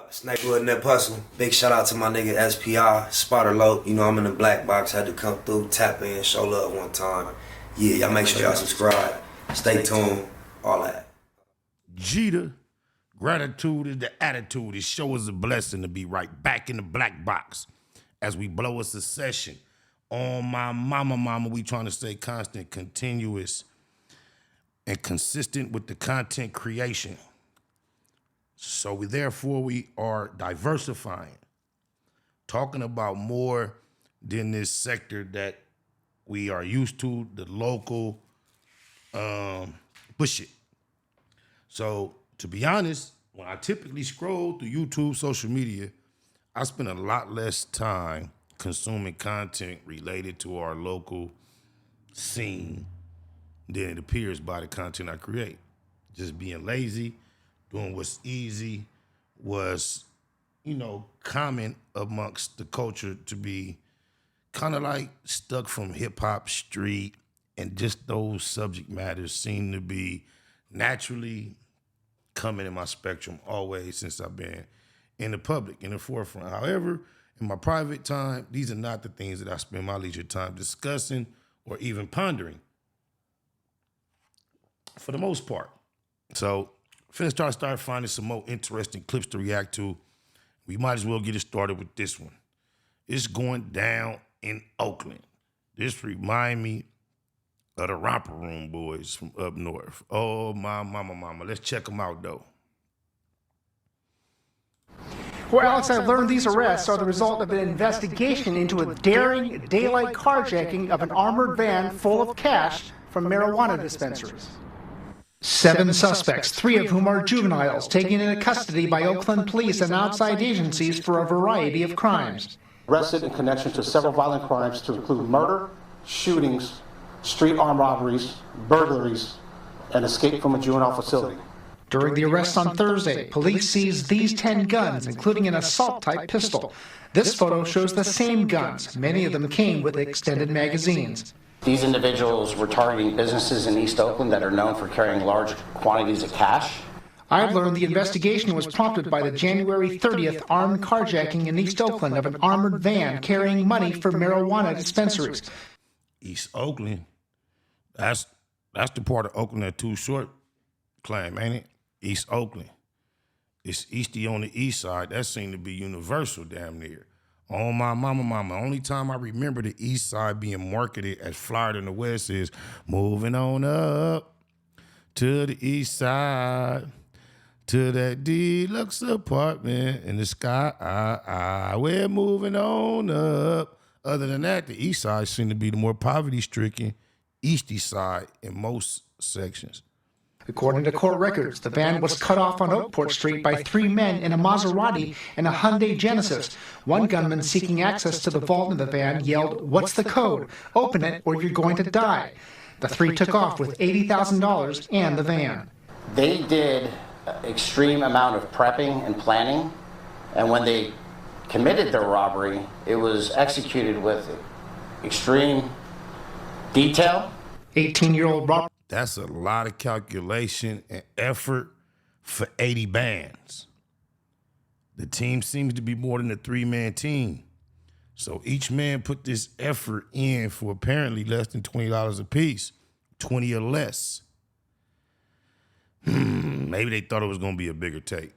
Snakewood Net Hustle. Big shout out to my nigga SPI, Spotter Low. You know I'm in the black box, had to come through, tap in, show love one time. Yeah, y'all make sure y'all subscribe. Stay tuned, all that. Jeter, gratitude is the attitude. It sure is a blessing to be right back in the black box as we blow a succession. On my mama, we trying to stay constant, continuous, and consistent with the content creation. So we are diversifying, talking about more than this sector that we are used to, the local bullshit. So to be honest, when I typically scroll through YouTube, social media, I spend a lot less time consuming content related to our local scene than it appears by the content I create. Just being lazy, doing what's easy, was, common amongst the culture to be kind of like stuck from hip hop, street, and just those subject matters seem to be naturally coming in my spectrum always since I've been in the public, in the forefront. However, in my private time, these are not the things that I spend my leisure time discussing or even pondering, for the most part. So, finna start finding some more interesting clips to react to. We might as well get it started with this one. It's going down in Oakland. This remind me of the Romper Room boys from up north. Oh, my mama. Let's check them out, though. Well, Alex, I've learned these arrests are the result of an investigation into a daring daylight carjacking of an armored van full of cash from marijuana dispensaries. 7 suspects, 3 of whom are juveniles, taken into custody by Oakland police and outside agencies for a variety of crimes. Arrested in connection to several violent crimes to include murder, shootings, street armed robberies, burglaries, and escape from a juvenile facility. During the arrests on Thursday, police seized these 10 guns, including an assault-type pistol. This photo shows the same guns. Many of them came with extended magazines. These individuals were targeting businesses in East Oakland that are known for carrying large quantities of cash. I've learned the investigation was prompted by the January 30th armed carjacking in East Oakland of an armored van carrying money for marijuana dispensaries. East Oakland? That's the part of Oakland that Too Short claim, ain't it? East Oakland. It's Easty on the east side. That seemed to be universal damn near. Oh, my mama. Only time I remember the east side being marketed as flyer than the west is moving on up to the east side, to that deluxe apartment in the sky. We're moving on up. Other than that, the east side seemed to be the more poverty-stricken Easty side in most sections. According to court records, the van was cut off on Oakport Street by 3 men in a Maserati and a Hyundai Genesis. One gunman seeking access to the vault in the van yelled, "What's the code? Open it or you're going to die." The 3 took off with $80,000 and the van. They did extreme amount of prepping and planning, and when they committed their robbery, it was executed with extreme detail. 18-year-old Robert. That's a lot of calculation and effort for 80 bands. The team seems to be more than a 3-man team. So each man put this effort in for apparently less than $20 a piece, 20 or less. Maybe they thought it was going to be a bigger take.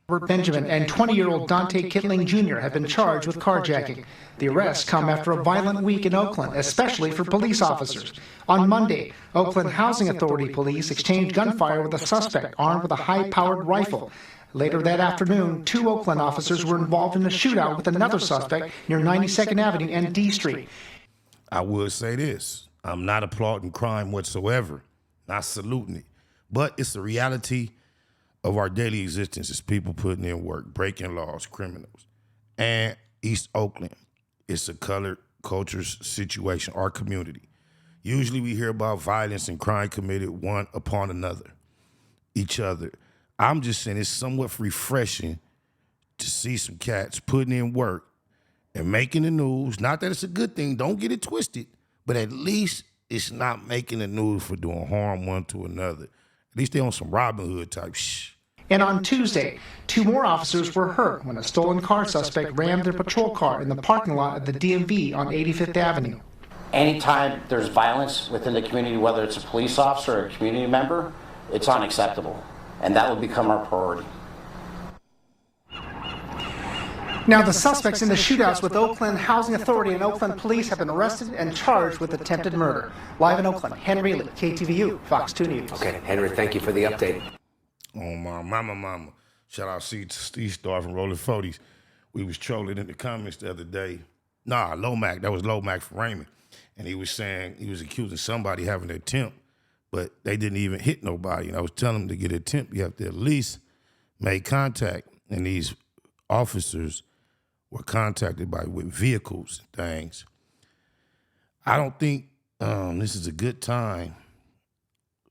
Robert Benjamin and 20-year-old Dante Kittling Jr. have been charged with carjacking. The arrests come after a violent week in Oakland, especially for police officers. On Monday, Oakland Housing Authority police exchanged gunfire with a suspect armed with a high-powered rifle. Later that afternoon, 2 Oakland officers were involved in a shootout with another suspect near 92nd Avenue and D Street. I would say this. I'm not applauding crime whatsoever, not saluting it. But it's the reality of our daily existence is people putting in work, breaking laws, criminals. And East Oakland, it's a colored culture situation, our community. Usually we hear about violence and crime committed one upon another, each other. I'm just saying it's somewhat refreshing to see some cats putting in work and making the news. Not that it's a good thing, don't get it twisted, but at least it's not making the news for doing harm one to another. At least they on some Robin Hood type shh. And on Tuesday, 2 more officers were hurt when a stolen car suspect rammed their patrol car in the parking lot of the DMV on 85th Avenue. Anytime there's violence within the community, whether it's a police officer or a community member, it's unacceptable, and that will become our priority. Now, the suspects in the shootouts with Oakland Housing Authority and Oakland Police have been arrested and charged with attempted murder. Live in Oakland, Henry Lee, KTVU, Fox 2 News. Okay, Henry, thank you for the update. Oh, my mama. Shout out to Steve Star from Rolling 40s. We was trolling in the comments the other day. Nah, Lomac, that was Lomac from Raymond. And he was saying, he was accusing somebody having an attempt, but they didn't even hit nobody. And I was telling him to get an attempt, you have to at least make contact. And these officers were contacted with vehicles and things. I don't think this is a good time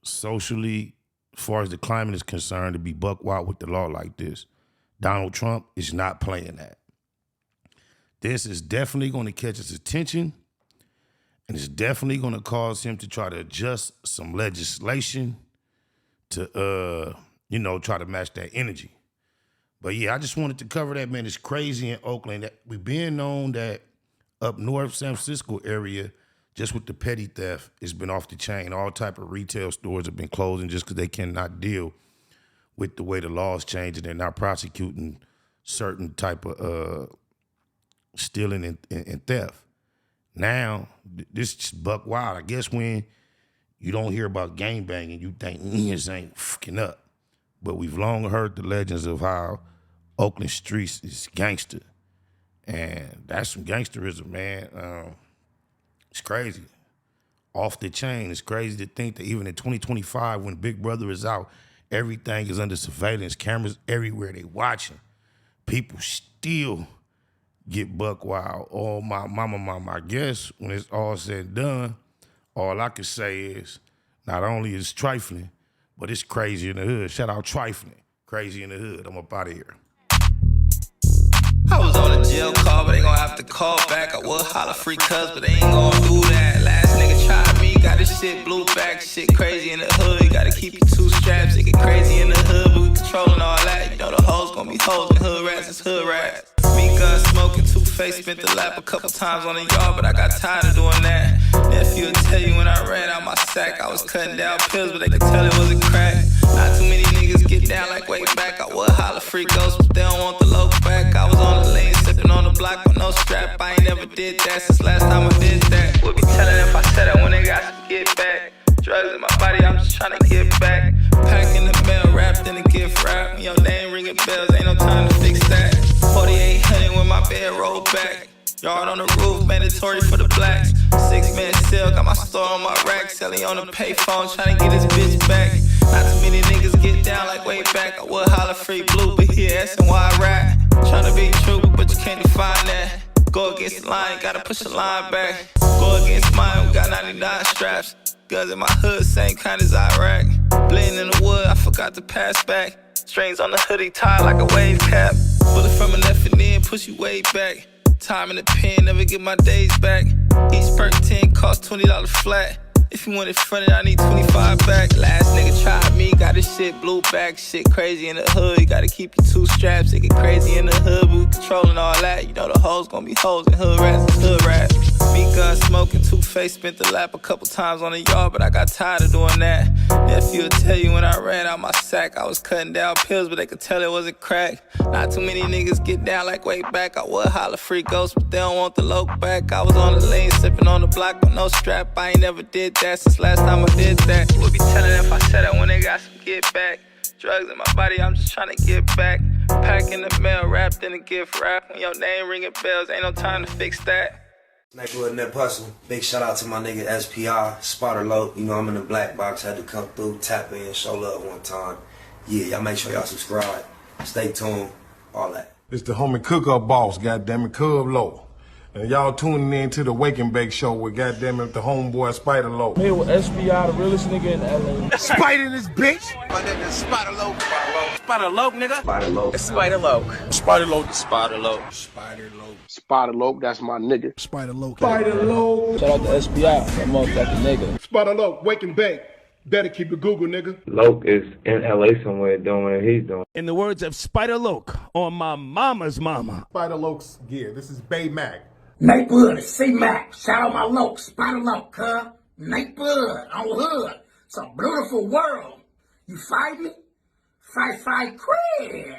socially, as far as the climate is concerned, to be buck wild with the law like this. Donald Trump is not playing that. This is definitely going to catch his attention, and it's definitely going to cause him to try to adjust some legislation to, try to match that energy. But yeah, I just wanted to cover that, man. It's crazy in Oakland. We've been known that up north San Francisco area, just with the petty theft, it's been off the chain. All type of retail stores have been closing just because they cannot deal with the way the law is changing. They're not prosecuting certain type of stealing and theft. Now, this is buck wild. I guess when you don't hear about gangbanging, you think niggas ain't fucking up. But we've long heard the legends of how Oakland streets is gangster. And that's some gangsterism, man. It's crazy. Off the chain. It's crazy to think that even in 2025, when Big Brother is out, everything is under surveillance, cameras everywhere, they watching. People still get buck wild. Oh, my mama. I guess when it's all said and done, all I can say is not only is it trifling, but it's crazy in the hood. Shout out trifling. Crazy in the hood. I'm up out of here. I was on a jail call, but they gon' have to call back. I would holler free cuz, but they ain't gon' do that. Last nigga tried me, got this shit blew back. Shit crazy in the hood, you gotta keep your 2 straps. It get crazy in the hood, but we controlling all that. You know the hoes gon' be hoes and hood rats is hood rats. Me gun smoking, 2-Face, spent the lap a couple times on the yard, but I got tired of doing that. Nephew would tell you when I ran out my sack, I was cutting down pills, but they could tell it wasn't crack. Not too many niggas get down like way back. I would holler free ghosts, but they don't want the low back. I was on the lane, sipping on the block with no strap. I ain't never did that since last time I did that. Would be telling if I said it when they got to get back. Drugs in my body, I'm just trying to get back. Packing the mail, wrapped in a gift wrap. Your name ringing bells, ain't no time to fix that. 4800 when my bed rolled back. Yard on the roof, mandatory for the blacks. 6-man sale, got my store on my rack. Selling on the payphone, trying to get his bitch back. Not too many niggas get down like way back. I would holler free blue, but here S&Y rap. Tryna be true, but you can't define that. Go against the line, gotta push the line back. Go against mine, we got 99 straps. Guns in my hood, same kind as Iraq. Blend in the wood, I forgot to pass back. Strings on the hoodie, tied like a wave cap. Bullet from an F&N, push you way back. Time in the pen, never get my days back. Each perk 10 cost $20 flat. If you want it fronted, I need 25 back. Last nigga tried me, got this shit blew back. Shit crazy in the hood, you gotta keep your 2 straps. It get crazy in the hood, but we controlling all that. You know the hoes gon' be hoes and hood rats is hood rats. Me gun smoking, 2-Face, spent the lap a couple times on the yard, but I got tired of doing that. Nephew would tell you when I ran out my sack, I was cutting down pills, but they could tell it wasn't crack. Not too many niggas get down like way back. I would holler free ghosts, but they don't want the low back. I was on the lane, sipping on the block with no strap. I ain't never did that since last time I did that. Would be telling if I said it when they got some get back. Drugs in my body, I'm just trying to get back. Packing the mail, wrapped in a gift wrap. When your name ringing bells, ain't no time to fix that. Nigga Net Hustling. Big shout out to my nigga SPI, Spotter Low. You know I'm in the black box, had to come through, tap in, show love one time. Yeah, y'all make sure y'all subscribe. Stay tuned, all that. It's the homie cook-up boss, goddammit, Cub Low. And y'all tuning in to the Wake and Bake Show with goddammit the homeboy Spider Low. Here with SPI, the realest nigga in LA. Spider this bitch! My name is Spider Low. Spider Low, nigga. Spider Low. Spider Low. Spider Low. Spider Low. Spider Low. Spider Low, that's my nigga. Spider Low. Spider Low. Shout out to SPI, that motherfucking nigga. Spider Low, Wake and Bake. Better keep it Google, nigga. Loke is in LA somewhere doing what he's doing. In the words of Spider Loke on my mama's mama. Spider Loke's gear. This is Bay Mac. Nate Bud, C-Mac. Shout out my Loke, Spider Loke, huh? Nate Bud on Hood. It's a beautiful world. You fight me? Fight, Craig.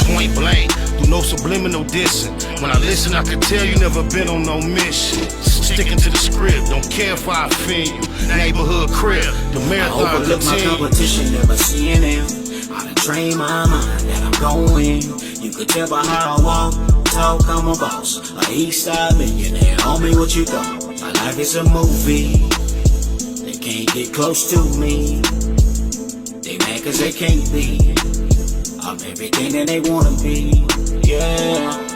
Point blank, do no subliminal dissing. When I listen, I can tell you never been on no mission. Sticking to the script, don't care if I offend you. Neighborhood crib, the marathon I overlook my competition, never seeing them. I done trained my mind that I'm going. You could tell by how I walk, talk, I'm a boss. A East Side millionaire, homie, what you thought? My life is a movie. They can't get close to me. They mad cause they can't be. I'm everything that they wanna be, yeah.